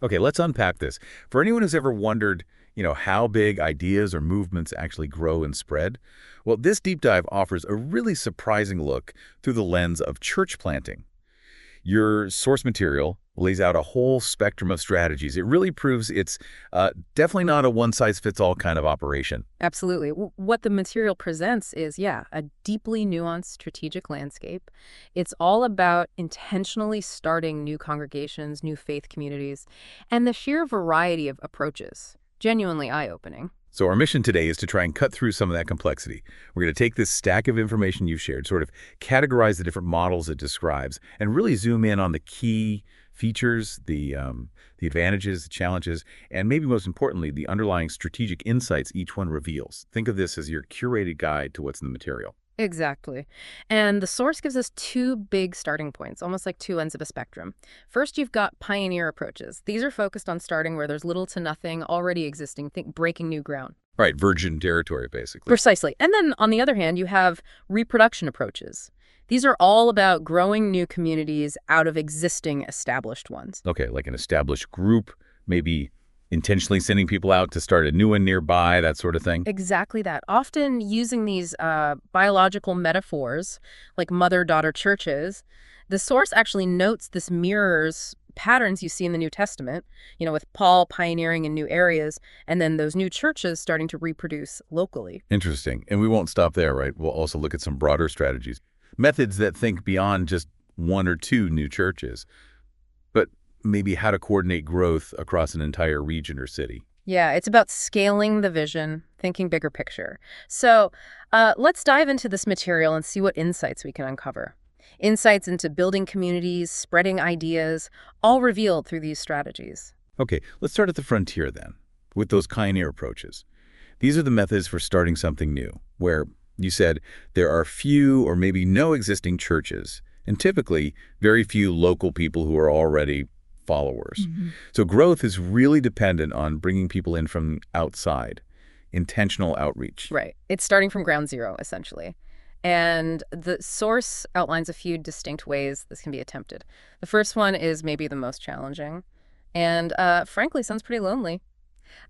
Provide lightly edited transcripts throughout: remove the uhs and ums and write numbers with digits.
Okay, let's unpack this. For anyone who's ever wondered, how big ideas or movements actually grow and spread, well, this deep dive offers a really surprising look through the lens of church planting. Your source material lays out a whole spectrum of strategies. It really proves it's definitely not a one-size-fits-all kind of operation. Absolutely. What the material presents is, yeah, a deeply nuanced strategic landscape. It's all about intentionally starting new congregations, new faith communities, and the sheer variety of approaches. Genuinely eye-opening. So our mission today is to try and cut through some of that complexity. We're going to take this stack of information you've shared, sort of categorize the different models it describes, and really zoom in on the key features, the advantages, the challenges, and maybe most importantly, the underlying strategic insights each one reveals. Think of this as your curated guide to what's in the material. Exactly. And the source gives us two big starting points, almost like two ends of a spectrum. First, you've got pioneer approaches. These are focused on starting where there's little to nothing already existing, think breaking new ground. Right, virgin territory, basically. Precisely. And then on the other hand, you have reproduction approaches. These are all about growing new communities out of existing established ones. Okay, like an established group, maybe intentionally sending people out to start a new one nearby, that sort of thing. Exactly that. Often using these biological metaphors like mother-daughter churches, the source actually notes this mirrors patterns you see in the New Testament, with Paul pioneering in new areas and then those new churches starting to reproduce locally. Interesting. And we won't stop there, right? We'll also look at some broader strategies, methods that think beyond just one or two new churches, but maybe how to coordinate growth across an entire region or city. Yeah, it's about scaling the vision, thinking bigger picture. So let's dive into this material and see what insights we can uncover. Insights into building communities, spreading ideas, all revealed through these strategies. Okay, let's start at the frontier then, with those pioneer approaches. These are the methods for starting something new, where you said there are few or maybe no existing churches, and typically very few local people who are already followers. So growth is really dependent on bringing people in from outside, intentional outreach. Right. It's starting from ground zero, essentially. And the source outlines a few distinct ways this can be attempted. The first one is maybe the most challenging and, frankly, sounds pretty lonely.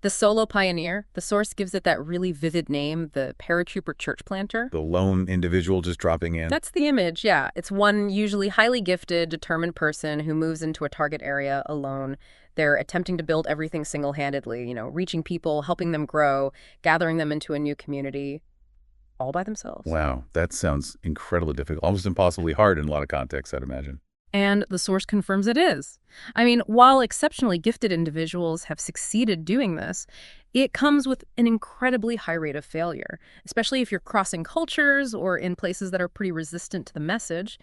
The solo pioneer, the source gives it that really vivid name, the paratrooper church planter. The lone individual just dropping in. That's the image, yeah. It's one usually highly gifted, determined person who moves into a target area alone. They're attempting to build everything single-handedly, reaching people, helping them grow, gathering them into a new community, all by themselves. Wow, that sounds incredibly difficult, almost impossibly hard in a lot of contexts, I'd imagine. And the source confirms it is. I mean, while exceptionally gifted individuals have succeeded doing this, it comes with an incredibly high rate of failure, especially if you're crossing cultures or in places that are pretty resistant to the message.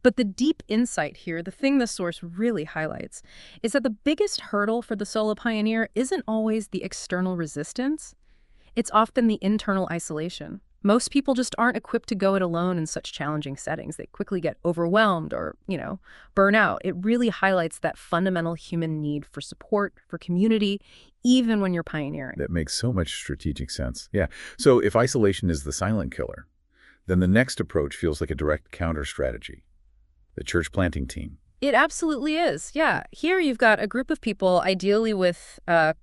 But the deep insight here, the thing the source really highlights, is that the biggest hurdle for the solo pioneer isn't always the external resistance. It's often the internal isolation. Most people just aren't equipped to go it alone in such challenging settings. They quickly get overwhelmed or, burn out. It really highlights that fundamental human need for support, for community, even when you're pioneering. That makes so much strategic sense. Yeah. So if isolation is the silent killer, then the next approach feels like a direct counter strategy, the church planting team. It absolutely is. Yeah. Here you've got a group of people, ideally with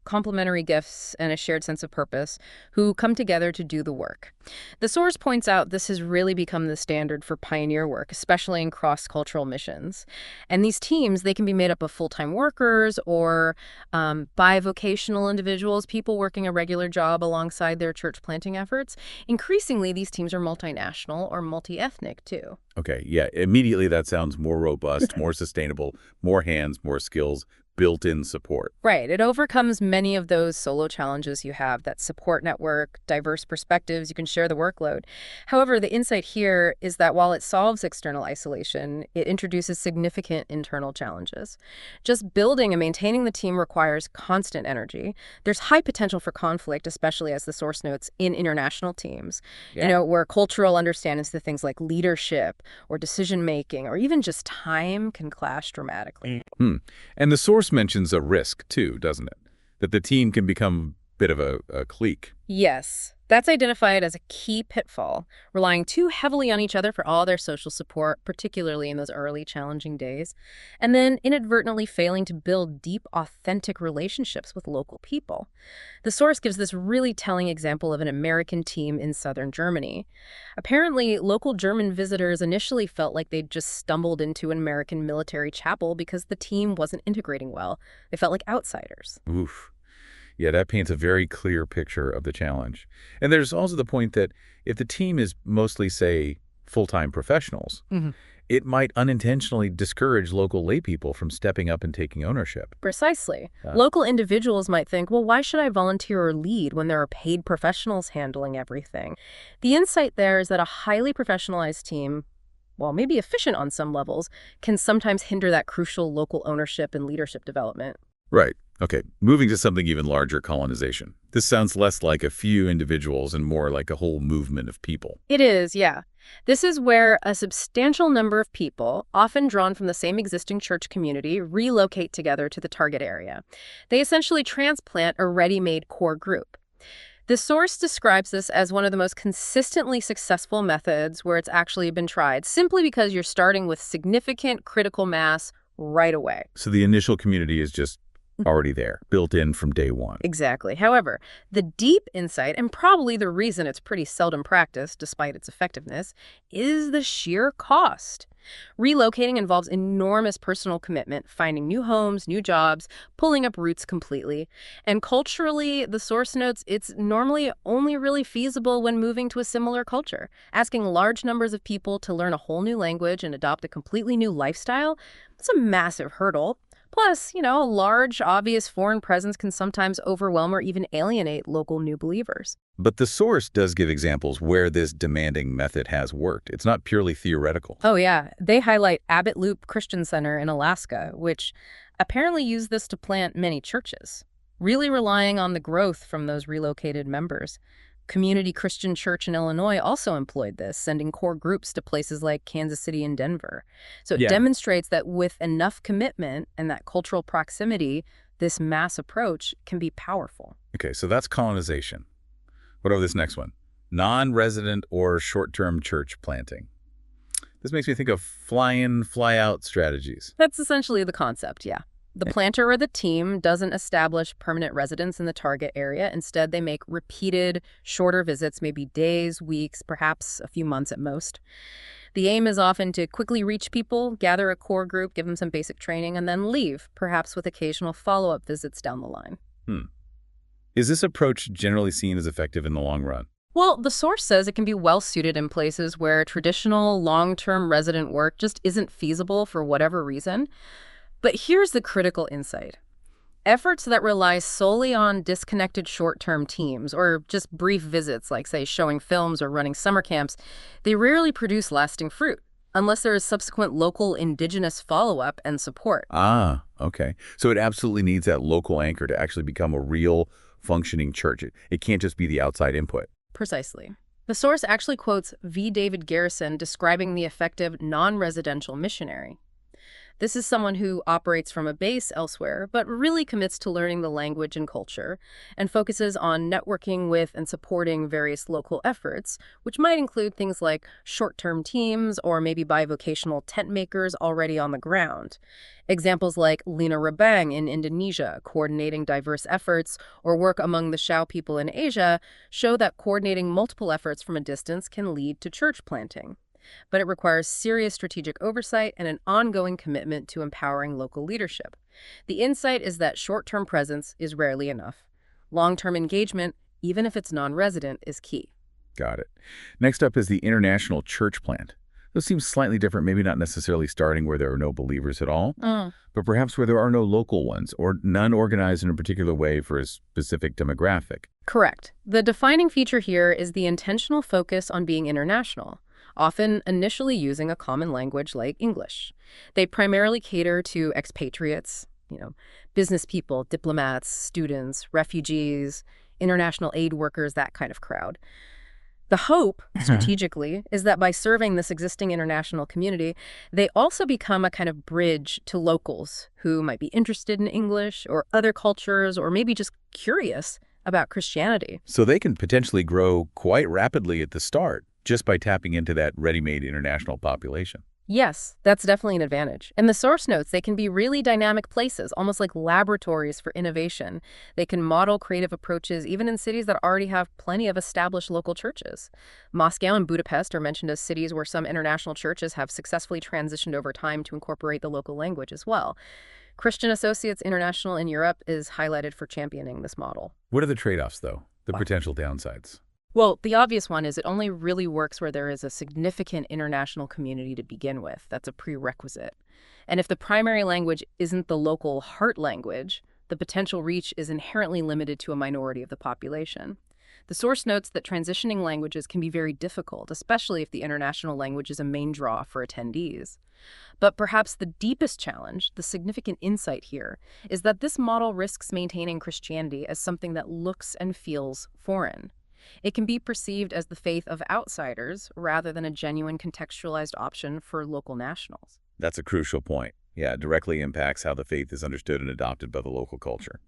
complementary gifts and a shared sense of purpose, who come together to do the work. The source points out this has really become the standard for pioneer work, especially in cross-cultural missions. And these teams, they can be made up of full-time workers or bivocational individuals, people working a regular job alongside their church planting efforts. Increasingly, these teams are multinational or multi-ethnic, too. Okay, yeah, immediately that sounds more robust, more sustainable, more hands, more skills, built-in support. Right. It overcomes many of those solo challenges you have, that support network, diverse perspectives, you can share the workload. However, the insight here is that while it solves external isolation, it introduces significant internal challenges. Just building and maintaining the team requires constant energy. There's high potential for conflict, especially as the source notes, in international teams, where cultural understandings to things like leadership or decision-making or even just time can clash dramatically. And the source mentions a risk, too, doesn't it? That the team can become a bit of a clique. Yes, That's identified as a key pitfall, relying too heavily on each other for all their social support, particularly in those early challenging days, and then inadvertently failing to build deep, authentic relationships with local people. The source gives this really telling example of an American team in southern Germany. Apparently, local German visitors initially felt like they'd just stumbled into an American military chapel because the team wasn't integrating well. They felt like outsiders. Oof. Yeah, that paints a very clear picture of the challenge. And there's also the point that if the team is mostly, say, full-time professionals, it might unintentionally discourage local laypeople from stepping up and taking ownership. Precisely. Local individuals might think, well, why should I volunteer or lead when there are paid professionals handling everything? The insight there is that a highly professionalized team, while maybe efficient on some levels, can sometimes hinder that crucial local ownership and leadership development. Right. Okay, moving to something even larger, colonization. This sounds less like a few individuals and more like a whole movement of people. It is, yeah. This is where a substantial number of people, often drawn from the same existing church community, relocate together to the target area. They essentially transplant a ready-made core group. The source describes this as one of the most consistently successful methods where it's actually been tried, simply because you're starting with significant critical mass right away. So the initial community is just already there, built in from day one. Exactly. However, the deep insight, and probably the reason it's pretty seldom practiced, despite its effectiveness, is the sheer cost. Relocating involves enormous personal commitment, finding new homes, new jobs, pulling up roots completely. And culturally, the source notes it's normally only really feasible when moving to a similar culture. Asking large numbers of people to learn a whole new language and adopt a completely new lifestyle, that's a massive hurdle. Plus, a large, obvious foreign presence can sometimes overwhelm or even alienate local new believers. But the source does give examples where this demanding method has worked. It's not purely theoretical. Oh, yeah. They highlight Abbott Loop Christian Center in Alaska, which apparently used this to plant many churches, really relying on the growth from those relocated members. Community Christian Church in Illinois also employed this, sending core groups to places like Kansas City and Denver. So it demonstrates that with enough commitment and that cultural proximity, this mass approach can be powerful. Okay, so that's colonization. What about this next one? Non-resident or short-term church planting. This makes me think of fly-in, fly-out strategies. That's essentially the concept, yeah. The planter or the team doesn't establish permanent residence in the target area. Instead, they make repeated, shorter visits, maybe days, weeks, perhaps a few months at most. The aim is often to quickly reach people, gather a core group, give them some basic training, and then leave, perhaps with occasional follow-up visits down the line. Is this approach generally seen as effective in the long run? Well, the source says it can be well-suited in places where traditional long-term resident work just isn't feasible for whatever reason. But here's the critical insight. Efforts that rely solely on disconnected short-term teams or just brief visits, like, say, showing films or running summer camps, they rarely produce lasting fruit unless there is subsequent local indigenous follow-up and support. Ah, okay. So it absolutely needs that local anchor to actually become a real functioning church. It can't just be the outside input. Precisely. The source actually quotes V. David Garrison describing the effective non-residential missionary. This is someone who operates from a base elsewhere, but really commits to learning the language and culture, and focuses on networking with and supporting various local efforts, which might include things like short-term teams or maybe bivocational tent makers already on the ground. Examples like Lina Rabang in Indonesia, coordinating diverse efforts, or work among the Shao people in Asia, show that coordinating multiple efforts from a distance can lead to church planting. But it requires serious strategic oversight and an ongoing commitment to empowering local leadership. The insight is that short-term presence is rarely enough. Long-term engagement, even if it's non-resident, is key. Got it. Next up is the international church plant. This seems slightly different, maybe not necessarily starting where there are no believers at all, but perhaps where there are no local ones or none organized in a particular way for a specific demographic. Correct. The defining feature here is the intentional focus on being international, often initially using a common language like English. They primarily cater to expatriates, business people, diplomats, students, refugees, international aid workers, that kind of crowd. The hope, strategically, is that by serving this existing international community, they also become a kind of bridge to locals who might be interested in English or other cultures or maybe just curious about Christianity. So they can potentially grow quite rapidly at the start just by tapping into that ready-made international population. Yes, that's definitely an advantage. And the source notes, they can be really dynamic places, almost like laboratories for innovation. They can model creative approaches even in cities that already have plenty of established local churches. Moscow and Budapest are mentioned as cities where some international churches have successfully transitioned over time to incorporate the local language as well. Christian Associates International in Europe is highlighted for championing this model. What are the trade-offs, though? The potential downsides? Well, the obvious one is it only really works where there is a significant international community to begin with. That's a prerequisite. And if the primary language isn't the local heart language, the potential reach is inherently limited to a minority of the population. The source notes that transitioning languages can be very difficult, especially if the international language is a main draw for attendees. But perhaps the deepest challenge, the significant insight here, is that this model risks maintaining Christianity as something that looks and feels foreign. It can be perceived as the faith of outsiders rather than a genuine contextualized option for local nationals. That's a crucial point. Yeah, it directly impacts how the faith is understood and adopted by the local culture.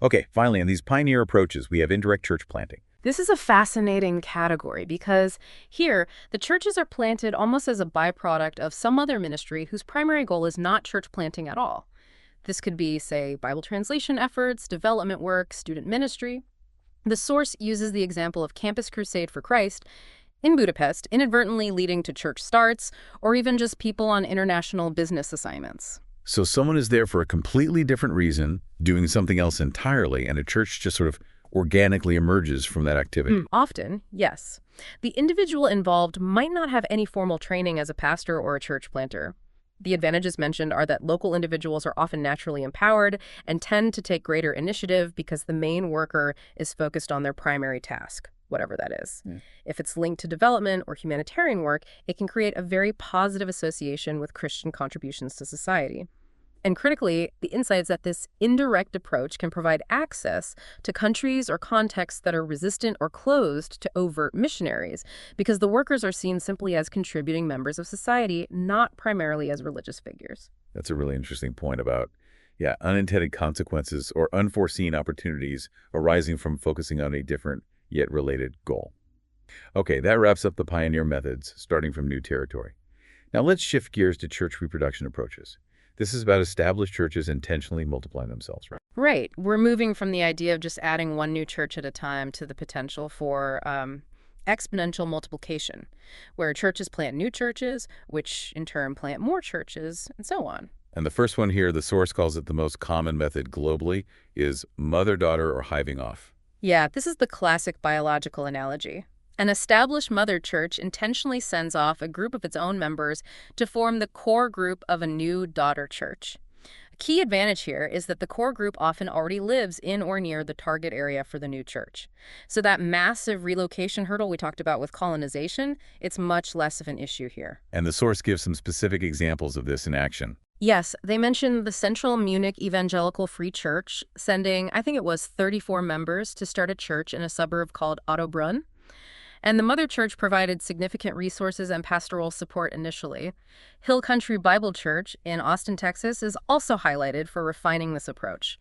Okay, finally, in these pioneer approaches, we have indirect church planting. This is a fascinating category because here, the churches are planted almost as a byproduct of some other ministry whose primary goal is not church planting at all. This could be, say, Bible translation efforts, development work, student ministry. The source uses the example of Campus Crusade for Christ in Budapest, inadvertently leading to church starts, or even just people on international business assignments. So someone is there for a completely different reason, doing something else entirely, and a church just sort of organically emerges from that activity. Often, yes. The individual involved might not have any formal training as a pastor or a church planter. The advantages mentioned are that local individuals are often naturally empowered and tend to take greater initiative because the main worker is focused on their primary task, whatever that is. If it's linked to development or humanitarian work, it can create a very positive association with Christian contributions to society. And critically, the insight is that this indirect approach can provide access to countries or contexts that are resistant or closed to overt missionaries, because the workers are seen simply as contributing members of society, not primarily as religious figures. That's a really interesting point about, unintended consequences or unforeseen opportunities arising from focusing on a different yet related goal. Okay, that wraps up the pioneer methods, starting from new territory. Now let's shift gears to church reproduction approaches. This is about established churches intentionally multiplying themselves, right? Right. We're moving from the idea of just adding one new church at a time to the potential for exponential multiplication, where churches plant new churches, which in turn plant more churches, and so on. And the first one here, the source calls it the most common method globally, is mother-daughter or hiving off. Yeah, this is the classic biological analogy. An established mother church intentionally sends off a group of its own members to form the core group of a new daughter church. A key advantage here is that the core group often already lives in or near the target area for the new church. So that massive relocation hurdle we talked about with colonization, it's much less of an issue here. And the source gives some specific examples of this in action. Yes, they mentioned the Central Munich Evangelical Free Church sending, I think it was 34 members to start a church in a suburb called Ottobrunn. And the mother church provided significant resources and pastoral support initially. Hill Country Bible Church in Austin, Texas is also highlighted for refining this approach.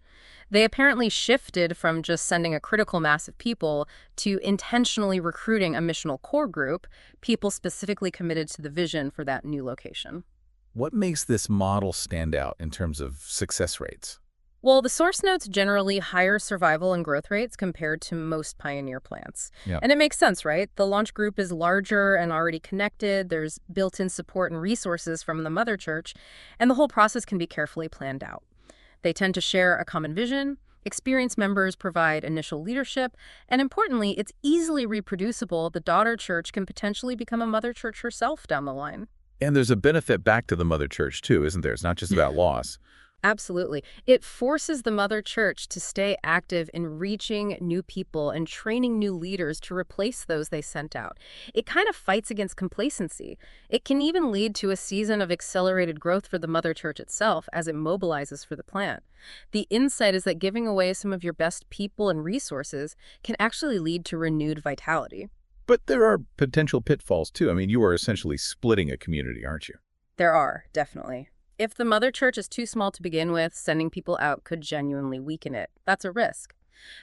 They apparently shifted from just sending a critical mass of people to intentionally recruiting a missional core group, people specifically committed to the vision for that new location. What makes this model stand out in terms of success rates? Well, the source notes generally higher survival and growth rates compared to most pioneer plants. Yeah. And it makes sense, right? The launch group is larger and already connected. There's built-in support and resources from the mother church, and the whole process can be carefully planned out. They tend to share a common vision. Experienced members provide initial leadership, and importantly, it's easily reproducible. The daughter church can potentially become a mother church herself down the line. And there's a benefit back to the mother church, too, isn't there? It's not just about loss. Absolutely. It forces the mother church to stay active in reaching new people and training new leaders to replace those they sent out. It kind of fights against complacency. It can even lead to a season of accelerated growth for the mother church itself as it mobilizes for the plant. The insight is that giving away some of your best people and resources can actually lead to renewed vitality. But there are potential pitfalls, too. I mean, you are essentially splitting a community, aren't you? There are, definitely. If the mother church is too small to begin with, sending people out could genuinely weaken it. That's a risk.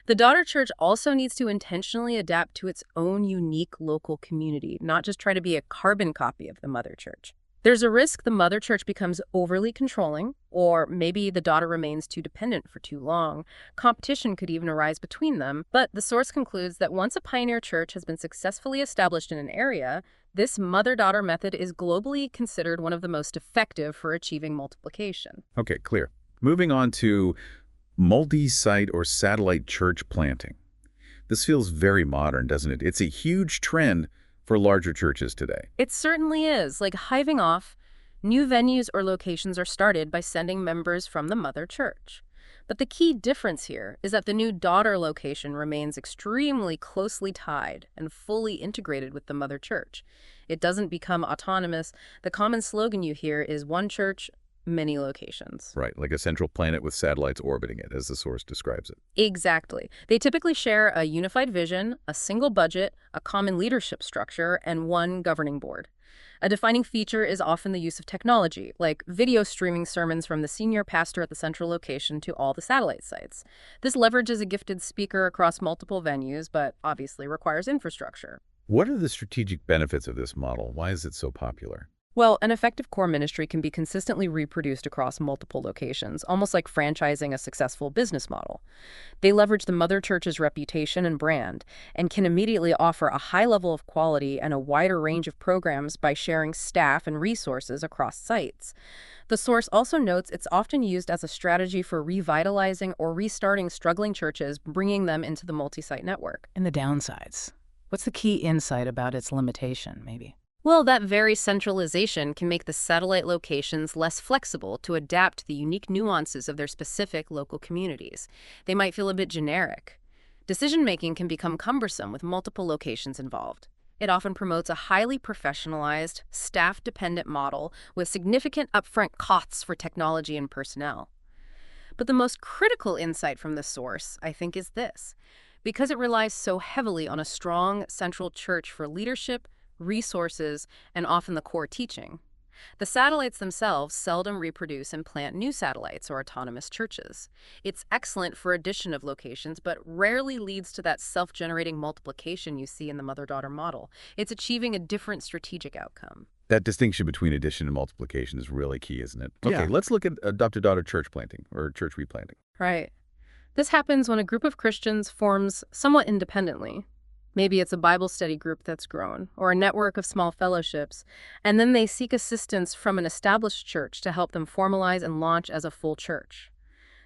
The daughter church also needs to intentionally adapt to its own unique local community, not just try to be a carbon copy of the mother church. There's a risk the mother church becomes overly controlling, or maybe the daughter remains too dependent for too long. Competition could even arise between them, but the source concludes that once a pioneer church has been successfully established in an area, this mother-daughter method is globally considered one of the most effective for achieving multiplication. Okay, clear. Moving on to multi-site or satellite church planting. This feels very modern, doesn't it? It's a huge trend for larger churches today. It certainly is. Like hiving off, new venues or locations are started by sending members from the mother church. But the key difference here is that the new daughter location remains extremely closely tied and fully integrated with the mother church. It doesn't become autonomous. The common slogan you hear is one church, many locations. Right, like a central planet with satellites orbiting it, as the source describes it. Exactly. They typically share a unified vision, a single budget, a common leadership structure, and one governing board. A defining feature is often the use of technology, like video streaming sermons from the senior pastor at the central location to all the satellite sites. This leverages a gifted speaker across multiple venues, but obviously requires infrastructure. What are the strategic benefits of this model? Why is it so popular? Well, an effective core ministry can be consistently reproduced across multiple locations, almost like franchising a successful business model. They leverage the mother church's reputation and brand, and can immediately offer a high level of quality and a wider range of programs by sharing staff and resources across sites. The source also notes it's often used as a strategy for revitalizing or restarting struggling churches, bringing them into the multi-site network. And the downsides. What's the key insight about its limitation, maybe? Well, that very centralization can make the satellite locations less flexible to adapt to the unique nuances of their specific local communities. They might feel a bit generic. Decision-making can become cumbersome with multiple locations involved. It often promotes a highly professionalized, staff-dependent model with significant upfront costs for technology and personnel. But the most critical insight from the source, I think, is this. Because it relies so heavily on a strong central church for leadership, resources, and often the core teaching, the satellites themselves seldom reproduce and plant new satellites or autonomous churches. It's excellent for addition of locations, but rarely leads to that self-generating multiplication you see in the mother-daughter model. It's achieving a different strategic outcome. That distinction between addition and multiplication is really key, isn't it? Okay, Yeah. let's look at adopted-daughter church planting, or church replanting. Right. This happens when a group of Christians forms somewhat independently. Maybe it's a Bible study group that's grown, or a network of small fellowships, and then they seek assistance from an established church to help them formalize and launch as a full church.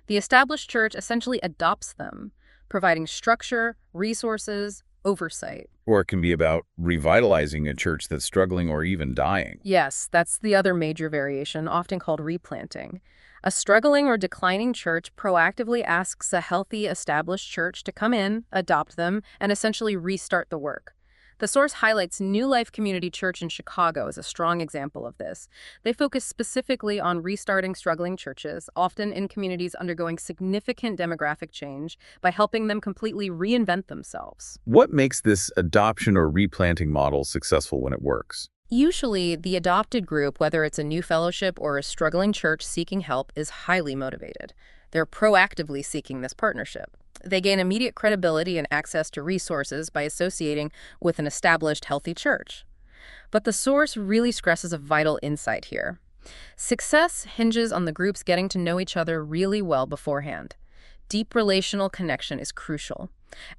The established church essentially adopts them, providing structure, resources, oversight. Or it can be about revitalizing a church that's struggling or even dying. Yes, that's the other major variation, often called replanting. A struggling or declining church proactively asks a healthy, established church to come in, adopt them, and essentially restart the work. The source highlights New Life Community Church in Chicago as a strong example of this. They focus specifically on restarting struggling churches, often in communities undergoing significant demographic change, by helping them completely reinvent themselves. What makes this adoption or replanting model successful when it works? Usually, the adopted group, whether it's a new fellowship or a struggling church seeking help, is highly motivated. They're proactively seeking this partnership. They gain immediate credibility and access to resources by associating with an established, healthy church. But the source really stresses a vital insight here. Success hinges on the groups getting to know each other really well beforehand. Deep relational connection is crucial.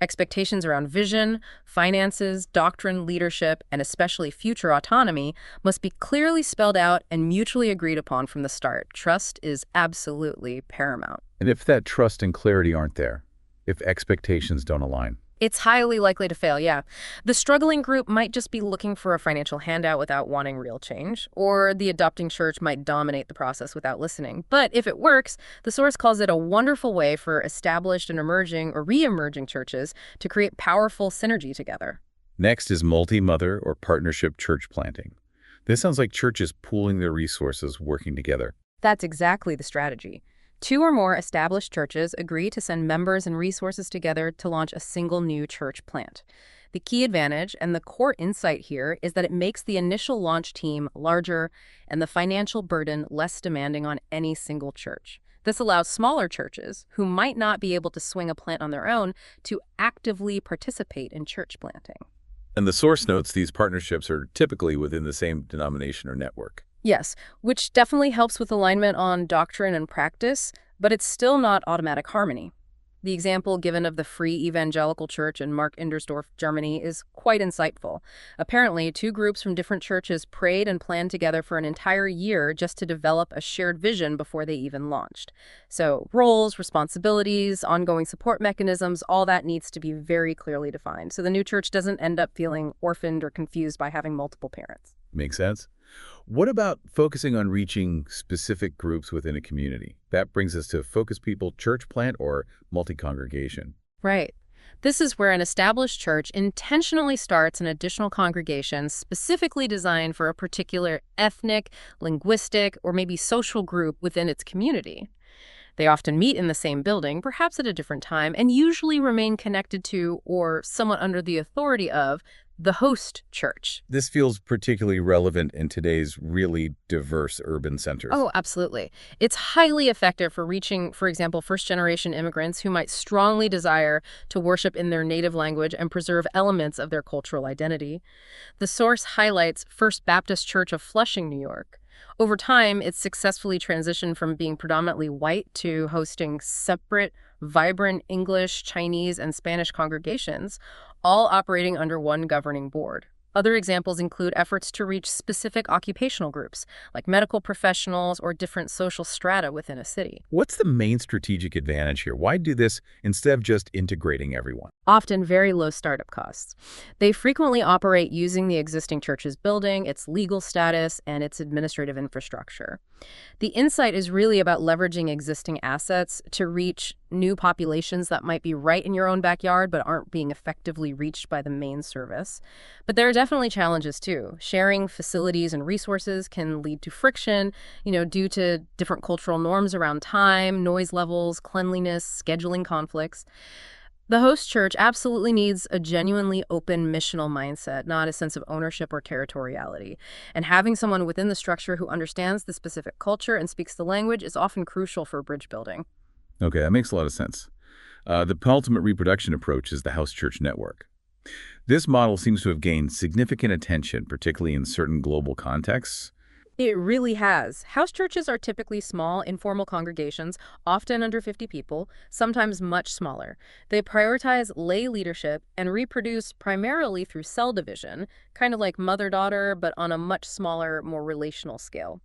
Expectations around vision, finances, doctrine, leadership, and especially future autonomy must be clearly spelled out and mutually agreed upon from the start. Trust is absolutely paramount. And if that trust and clarity aren't there, if expectations don't align? It's highly likely to fail, yeah. The struggling group might just be looking for a financial handout without wanting real change, or the adopting church might dominate the process without listening. But if it works, the source calls it a wonderful way for established and emerging or re-emerging churches to create powerful synergy together. Next is multi-mother or partnership church planting. This sounds like churches pooling their resources, working together. That's exactly the strategy. 2 or more established churches agree to send members and resources together to launch a single new church plant. The key advantage and the core insight here is that it makes the initial launch team larger and the financial burden less demanding on any single church. This allows smaller churches, who might not be able to swing a plant on their own, to actively participate in church planting. And the source notes these partnerships are typically within the same denomination or network. Yes, which definitely helps with alignment on doctrine and practice, but it's still not automatic harmony. The example given of the Free Evangelical Church in Mark Indersdorf, Germany, is quite insightful. Apparently, two groups from different churches prayed and planned together for an entire year just to develop a shared vision before they even launched. So roles, responsibilities, ongoing support mechanisms, all that needs to be very clearly defined, so the new church doesn't end up feeling orphaned or confused by having multiple parents. Makes sense? What about focusing on reaching specific groups within a community? That brings us to focus people, church plant, or multi-congregation. Right. This is where an established church intentionally starts an additional congregation specifically designed for a particular ethnic, linguistic, or maybe social group within its community. They often meet in the same building, perhaps at a different time, and usually remain connected to or somewhat under the authority of the host church. This feels particularly relevant in today's really diverse urban centers. Oh, absolutely. It's highly effective for reaching, for example, first-generation immigrants who might strongly desire to worship in their native language and preserve elements of their cultural identity. The source highlights First Baptist Church of Flushing, New York. Over time, it's successfully transitioned from being predominantly white to hosting separate, vibrant English, Chinese, and Spanish congregations, all operating under one governing board. Other examples include efforts to reach specific occupational groups, like medical professionals or different social strata within a city. What's the main strategic advantage here? Why do this instead of just integrating everyone? Often very low startup costs. They frequently operate using the existing church's building, its legal status, and its administrative infrastructure. The insight is really about leveraging existing assets to reach new populations that might be right in your own backyard but aren't being effectively reached by the main service. But there are definitely challenges too. Sharing facilities and resources can lead to friction, due to different cultural norms around time, noise levels, cleanliness, scheduling conflicts. The host church absolutely needs a genuinely open missional mindset, not a sense of ownership or territoriality. And having someone within the structure who understands the specific culture and speaks the language is often crucial for bridge building. Okay, that makes a lot of sense. The penultimate reproduction approach is the house church network. This model seems to have gained significant attention, particularly in certain global contexts. It really has. House churches are typically small, informal congregations, often under 50 people, sometimes much smaller. They prioritize lay leadership and reproduce primarily through cell division, kind of like mother-daughter, but on a much smaller, more relational scale.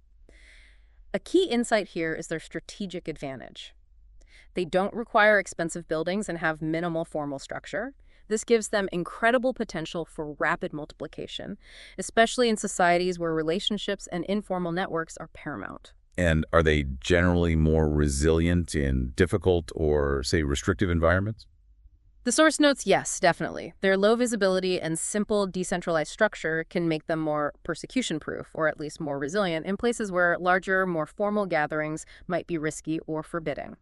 A key insight here is their strategic advantage. They don't require expensive buildings and have minimal formal structure. This gives them incredible potential for rapid multiplication, especially in societies where relationships and informal networks are paramount. And are they generally more resilient in difficult or, say, restrictive environments? The source notes, yes, definitely. Their low visibility and simple decentralized structure can make them more persecution-proof, or at least more resilient, in places where larger, more formal gatherings might be risky or forbidding.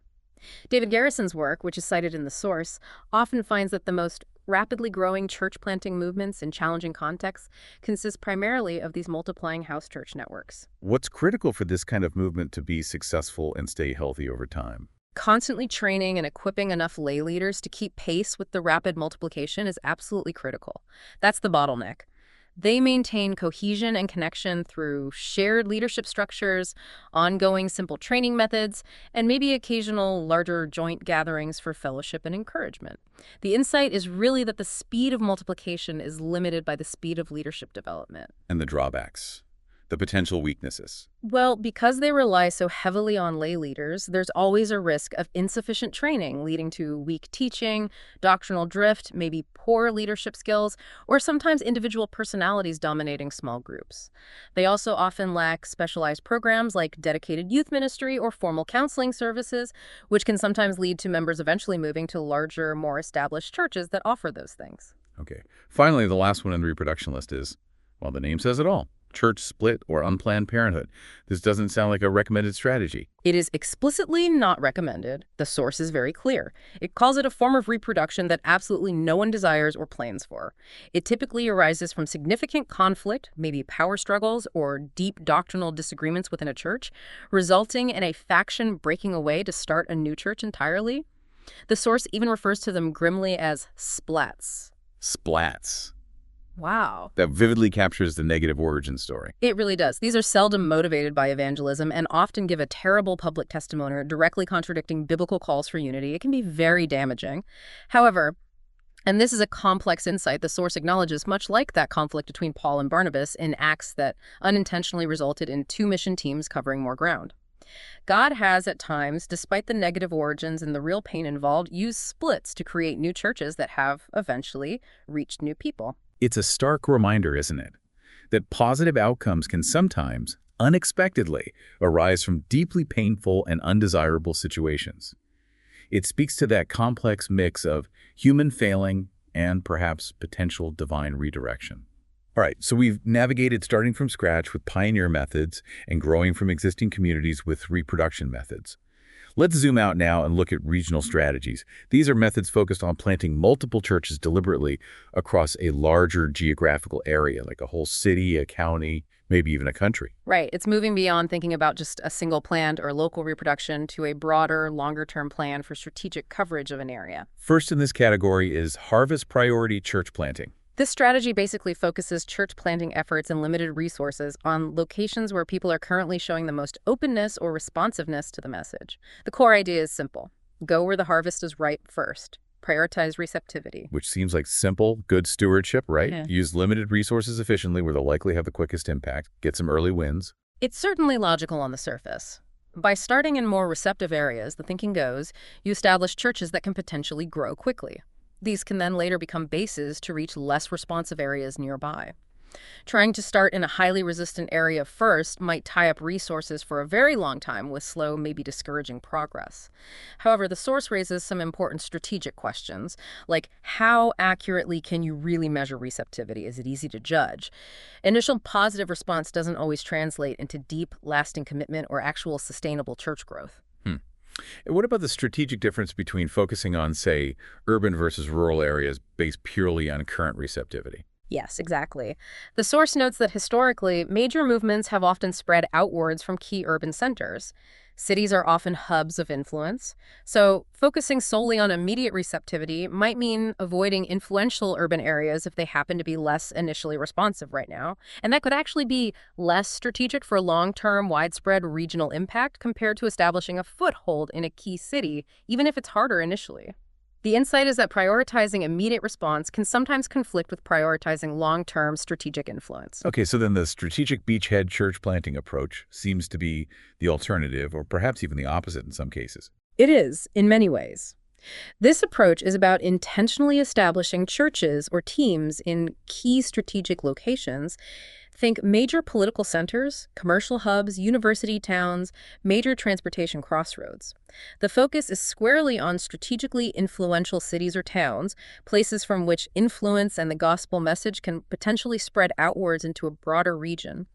David Garrison's work, which is cited in the source, often finds that the most rapidly growing church planting movements in challenging contexts consist primarily of these multiplying house church networks. What's critical for this kind of movement to be successful and stay healthy over time? Constantly training and equipping enough lay leaders to keep pace with the rapid multiplication is absolutely critical. That's the bottleneck. They maintain cohesion and connection through shared leadership structures, ongoing simple training methods, and maybe occasional larger joint gatherings for fellowship and encouragement. The insight is really that the speed of multiplication is limited by the speed of leadership development. And the drawbacks, the potential weaknesses. Well, because they rely so heavily on lay leaders, there's always a risk of insufficient training, leading to weak teaching, doctrinal drift, maybe poor leadership skills, or sometimes individual personalities dominating small groups. They also often lack specialized programs like dedicated youth ministry or formal counseling services, which can sometimes lead to members eventually moving to larger, more established churches that offer those things. Okay. Finally, the last one on the reproduction list is, well, the name says it all. church split or unplanned parenthood. This doesn't sound like a recommended strategy. It is explicitly not recommended. The source is very clear. It calls it a form of reproduction that absolutely no one desires or plans for. It typically arises from significant conflict, maybe power struggles or deep doctrinal disagreements within a church, resulting in a faction breaking away to start a new church entirely. The source even refers to them grimly as splats. Splats. Wow. That vividly captures the negative origin story. It really does. These are seldom motivated by evangelism and often give a terrible public testimony directly contradicting biblical calls for unity. It can be very damaging. However, and this is a complex insight, the source acknowledges, much like that conflict between Paul and Barnabas in Acts that unintentionally resulted in two mission teams covering more ground. God has, at times, despite the negative origins and the real pain involved, used splits to create new churches that have eventually reached new people. It's a stark reminder, isn't it, that positive outcomes can sometimes, unexpectedly, arise from deeply painful and undesirable situations. It speaks to that complex mix of human failing and perhaps potential divine redirection. All right, so we've navigated starting from scratch with pioneer methods and growing from existing communities with reproduction methods. Let's zoom out now and look at regional strategies. These are methods focused on planting multiple churches deliberately across a larger geographical area, like a whole city, a county, maybe even a country. Right. It's moving beyond thinking about just a single plant or local reproduction to a broader, longer-term plan for strategic coverage of an area. First in this category is harvest priority church planting. This strategy basically focuses church planting efforts and limited resources on locations where people are currently showing the most openness or responsiveness to the message. The core idea is simple. Go where the harvest is ripe first. Prioritize receptivity. Which seems like simple, good stewardship, right? Yeah. Use limited resources efficiently where they'll likely have the quickest impact. Get some early wins. It's certainly logical on the surface. By starting in more receptive areas, the thinking goes, you establish churches that can potentially grow quickly. These can then later become bases to reach less responsive areas nearby. Trying to start in a highly resistant area first might tie up resources for a very long time with slow, maybe discouraging progress. However, the source raises some important strategic questions, like how accurately can you really measure receptivity? Is it easy to judge? Initial positive response doesn't always translate into deep, lasting commitment or actual sustainable church growth. What about the strategic difference between focusing on, say, urban versus rural areas based purely on current receptivity? Yes, exactly. The source notes that historically, major movements have often spread outwards from key urban centers. Cities are often hubs of influence, so focusing solely on immediate receptivity might mean avoiding influential urban areas if they happen to be less initially responsive right now. And that could actually be less strategic for long-term, widespread regional impact compared to establishing a foothold in a key city, even if it's harder initially. The insight is that prioritizing immediate response can sometimes conflict with prioritizing long-term strategic influence. Okay, so then the strategic beachhead church planting approach seems to be the alternative, or perhaps even the opposite in some cases. It is, in many ways. This approach is about intentionally establishing churches or teams in key strategic locations. Think major political centers, commercial hubs, university towns, major transportation crossroads. The focus is squarely on strategically influential cities or towns, places from which influence and the gospel message can potentially spread outwards into a broader region.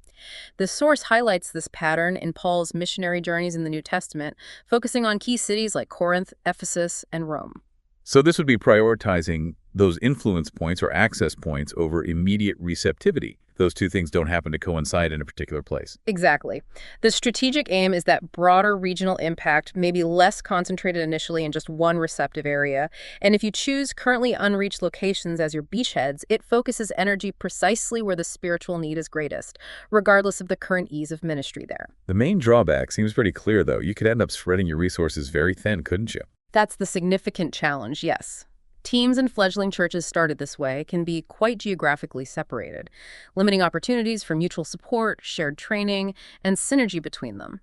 The source highlights this pattern in Paul's missionary journeys in the New Testament, focusing on key cities like Corinth, Ephesus, and Rome. So this would be prioritizing those influence points or access points over immediate receptivity. Those two things don't happen to coincide in a particular place. Exactly. The strategic aim is that broader regional impact may be less concentrated initially in just one receptive area. And if you choose currently unreached locations as your beachheads, it focuses energy precisely where the spiritual need is greatest, regardless of the current ease of ministry there. The main drawback seems pretty clear, though. You could end up spreading your resources very thin, couldn't you? That's the significant challenge, yes. Teams and fledgling churches started this way can be quite geographically separated, limiting opportunities for mutual support, shared training, and synergy between them.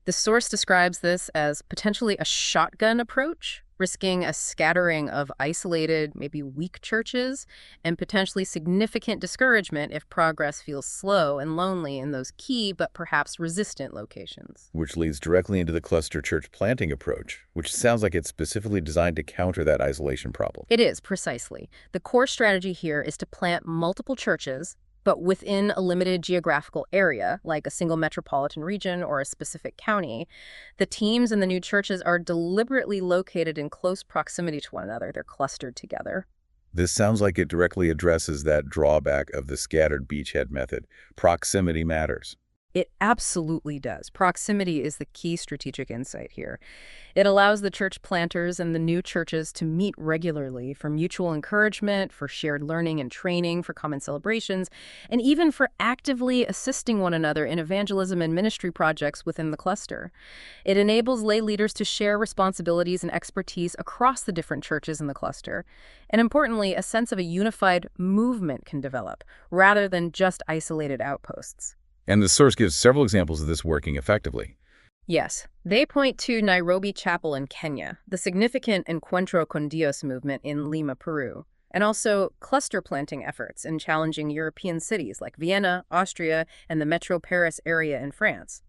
The source describes this as potentially a shotgun approach, risking a scattering of isolated, maybe weak churches, and potentially significant discouragement if progress feels slow and lonely in those key but perhaps resistant locations. Which leads directly into the cluster church planting approach, which sounds like it's specifically designed to counter that isolation problem. It is, precisely. The core strategy here is to plant multiple churches, But within a limited geographical area, like a single metropolitan region or a specific county, the teams and the new churches are deliberately located in close proximity to one another. They're clustered together. This sounds like it directly addresses that drawback of the scattered beachhead method. Proximity matters. It absolutely does. Proximity is the key strategic insight here. It allows the church planters and the new churches to meet regularly for mutual encouragement, for shared learning and training, for common celebrations, and even for actively assisting one another in evangelism and ministry projects within the cluster. It enables lay leaders to share responsibilities and expertise across the different churches in the cluster. And importantly, a sense of a unified movement can develop, rather than just isolated outposts. And the source gives several examples of this working effectively. Yes, they point to Nairobi Chapel in Kenya, the significant Encuentro con Dios movement in Lima, Peru, and also cluster planting efforts in challenging European cities like Vienna, Austria, and the Metro Paris area in France.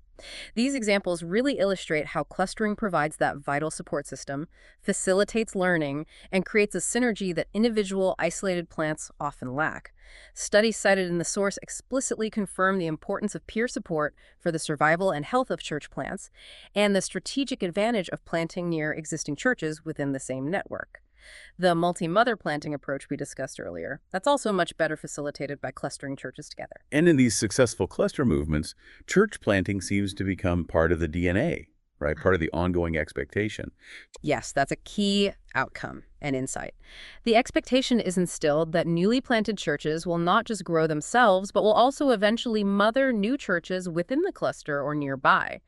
These examples really illustrate how clustering provides that vital support system, facilitates learning, and creates a synergy that individual isolated plants often lack. Studies cited in the source explicitly confirm the importance of peer support for the survival and health of church plants, and the strategic advantage of planting near existing churches within the same network. The multi-mother planting approach we discussed earlier, that's also much better facilitated by clustering churches together. And in these successful cluster movements, church planting seems to become part of the DNA, right? Part of the ongoing expectation. Yes, that's a key outcome and insight. The expectation is instilled that newly planted churches will not just grow themselves, but will also eventually mother new churches within the cluster or nearby.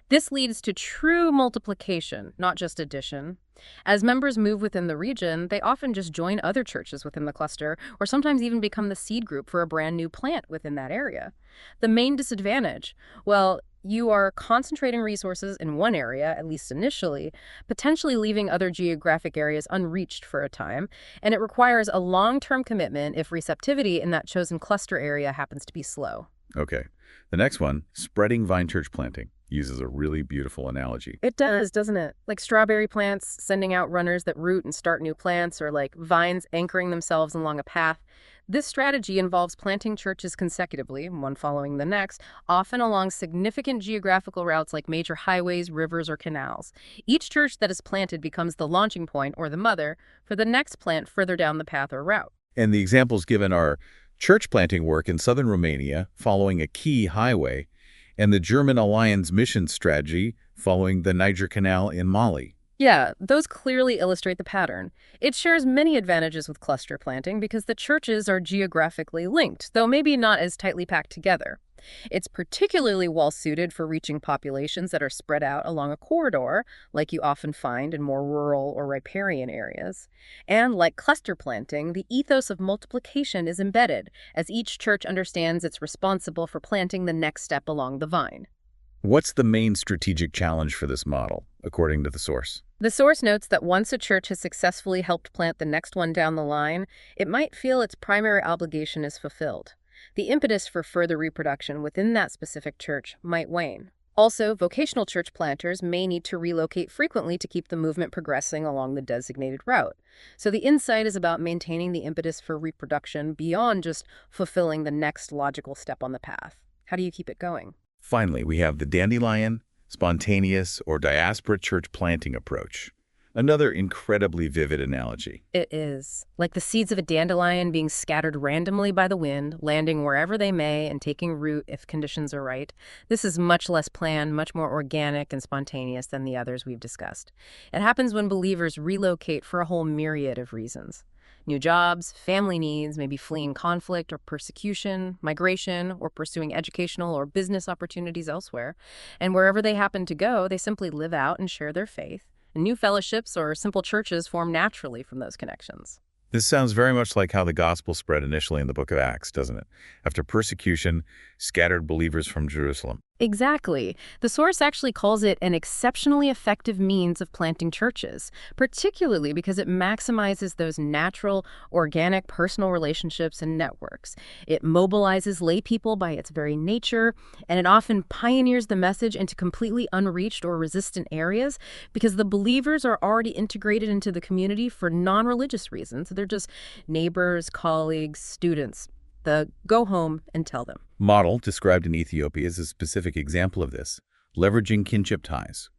This leads to true multiplication, not just addition. As members move within the region, they often just join other churches within the cluster, or sometimes even become the seed group for a brand new plant within that area. The main disadvantage, well, you are concentrating resources in one area, at least initially, potentially leaving other geographic areas unreached for a time, and it requires a long-term commitment if receptivity in that chosen cluster area happens to be slow. Okay. The next one, spreading vine church planting, uses a really beautiful analogy. It does, doesn't it? Like strawberry plants sending out runners that root and start new plants, or like vines anchoring themselves along a path. This strategy involves planting churches consecutively, one following the next, often along significant geographical routes like major highways, rivers, or canals. Each church that is planted becomes the launching point, or the mother, for the next plant further down the path or route. And the examples given are church planting work in southern Romania following a key highway, and the German Alliance mission strategy following the Niger Canal in Mali. Yeah, those clearly illustrate the pattern. It shares many advantages with cluster planting because the churches are geographically linked, though maybe not as tightly packed together. It's particularly well-suited for reaching populations that are spread out along a corridor, like you often find in more rural or riparian areas. And like cluster planting, the ethos of multiplication is embedded, as each church understands it's responsible for planting the next step along the vine. What's the main strategic challenge for this model, according to the source? The source notes that once a church has successfully helped plant the next one down the line, it might feel its primary obligation is fulfilled. The impetus for further reproduction within that specific church might wane. Also, vocational church planters may need to relocate frequently to keep the movement progressing along the designated route. So the insight is about maintaining the impetus for reproduction beyond just fulfilling the next logical step on the path. How do you keep it going? Finally, we have the dandelion, spontaneous, or diaspora church planting approach. Another incredibly vivid analogy. It is. Like the seeds of a dandelion being scattered randomly by the wind, landing wherever they may and taking root if conditions are right. This is much less planned, much more organic and spontaneous than the others we've discussed. It happens when believers relocate for a whole myriad of reasons. New jobs, family needs, maybe fleeing conflict or persecution, migration, or pursuing educational or business opportunities elsewhere. And wherever they happen to go, they simply live out and share their faith. And new fellowships or simple churches form naturally from those connections. This sounds very much like how the gospel spread initially in the book of Acts, doesn't it? After persecution, scattered believers from Jerusalem. Exactly. The source actually calls it an exceptionally effective means of planting churches, particularly because it maximizes those natural, organic personal relationships and networks. It mobilizes lay people by its very nature, and it often pioneers the message into completely unreached or resistant areas because the believers are already integrated into the community for non-religious reasons. They're just neighbors, colleagues, students. the go home and tell them. Model, described in Ethiopia, is a specific example of this, leveraging kinship ties.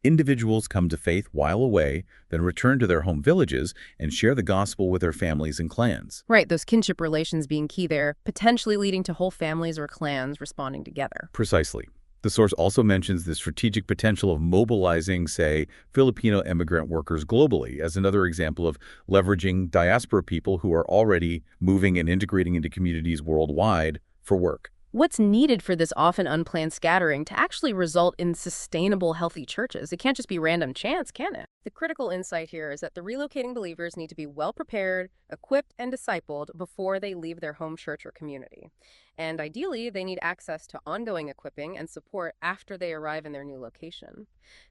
Individuals come to faith while away, then return to their home villages and share the gospel with their families and clans. Right, those kinship relations being key there, potentially leading to whole families or clans responding together. Precisely. The source also mentions the strategic potential of mobilizing, say, Filipino immigrant workers globally as another example of leveraging diaspora people who are already moving and integrating into communities worldwide for work. What's needed for this often unplanned scattering to actually result in sustainable, healthy churches? It can't just be random chance, can it? The critical insight here is that the relocating believers need to be well prepared, equipped, and discipled before they leave their home church or community. And ideally, they need access to ongoing equipping and support after they arrive in their new location.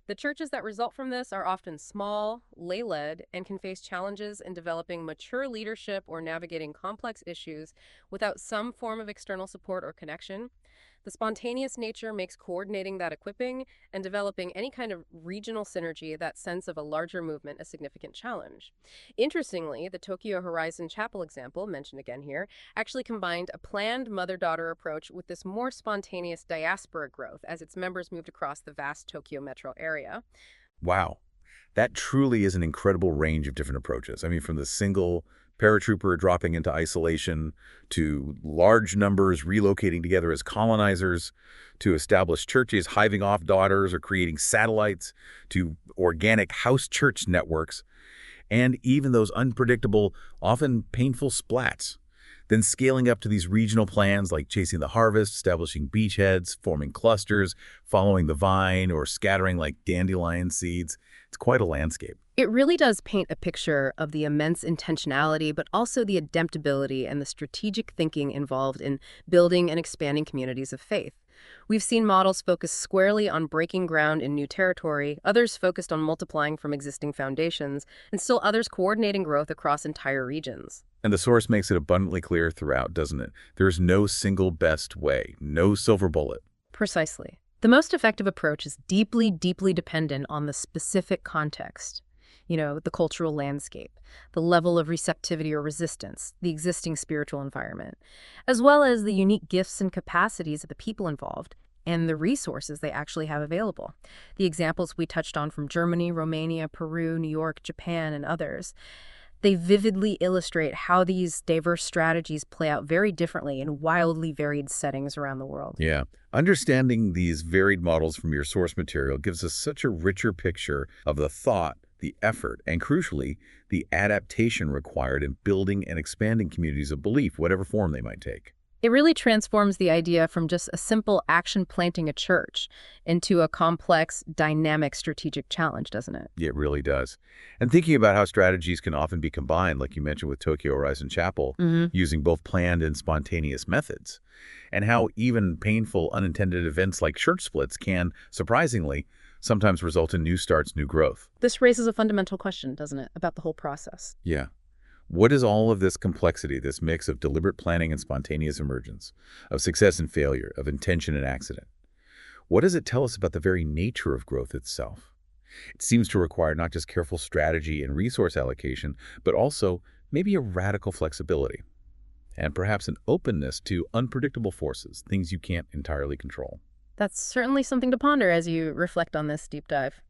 The churches that result from this are often small, lay-led, and can face challenges in developing mature leadership or navigating complex issues without some form of external support or connection. The spontaneous nature makes coordinating that equipping and developing any kind of regional synergy, that sense of a larger movement, a significant challenge. Interestingly, the Tokyo Horizon Chapel example, mentioned again here, actually combined a planned mother-daughter approach with this more spontaneous diaspora growth as its members moved across the vast Tokyo metro area. Wow. That truly is an incredible range of different approaches. I mean, from the single paratrooper dropping into isolation, to large numbers relocating together as colonizers, to established churches hiving off daughters or creating satellites, to organic house church networks, and even those unpredictable, often painful splats. Then scaling up to these regional plans like chasing the harvest, establishing beachheads, forming clusters, following the vine, or scattering like dandelion seeds. It's quite a landscape. It really does paint a picture of the immense intentionality, but also the adaptability and the strategic thinking involved in building and expanding communities of faith. We've seen models focus squarely on breaking ground in new territory, others focused on multiplying from existing foundations, and still others coordinating growth across entire regions. And the source makes it abundantly clear throughout, doesn't it? There's no single best way, no silver bullet. Precisely. The most effective approach is deeply, deeply dependent on the specific context. The cultural landscape, the level of receptivity or resistance, the existing spiritual environment, as well as the unique gifts and capacities of the people involved and the resources they actually have available. The examples we touched on from Germany, Romania, Peru, New York, Japan, and others, they vividly illustrate how these diverse strategies play out very differently in wildly varied settings around the world. Yeah. Understanding these varied models from your source material gives us such a richer picture of the thought, the effort, and crucially, the adaptation required in building and expanding communities of belief, whatever form they might take. It really transforms the idea from just a simple action planting a church into a complex, dynamic strategic challenge, doesn't it? It really does. And thinking about how strategies can often be combined, like you mentioned with Tokyo Horizon Chapel, using both planned and spontaneous methods, and how even painful unintended events like church splits can, surprisingly, sometimes result in new starts, new growth. This raises a fundamental question, doesn't it, about the whole process? Yeah. What is all of this complexity, this mix of deliberate planning and spontaneous emergence, of success and failure, of intention and accident? What does it tell us about the very nature of growth itself? It seems to require not just careful strategy and resource allocation, but also maybe a radical flexibility, and perhaps an openness to unpredictable forces, things you can't entirely control. That's certainly something to ponder as you reflect on this deep dive.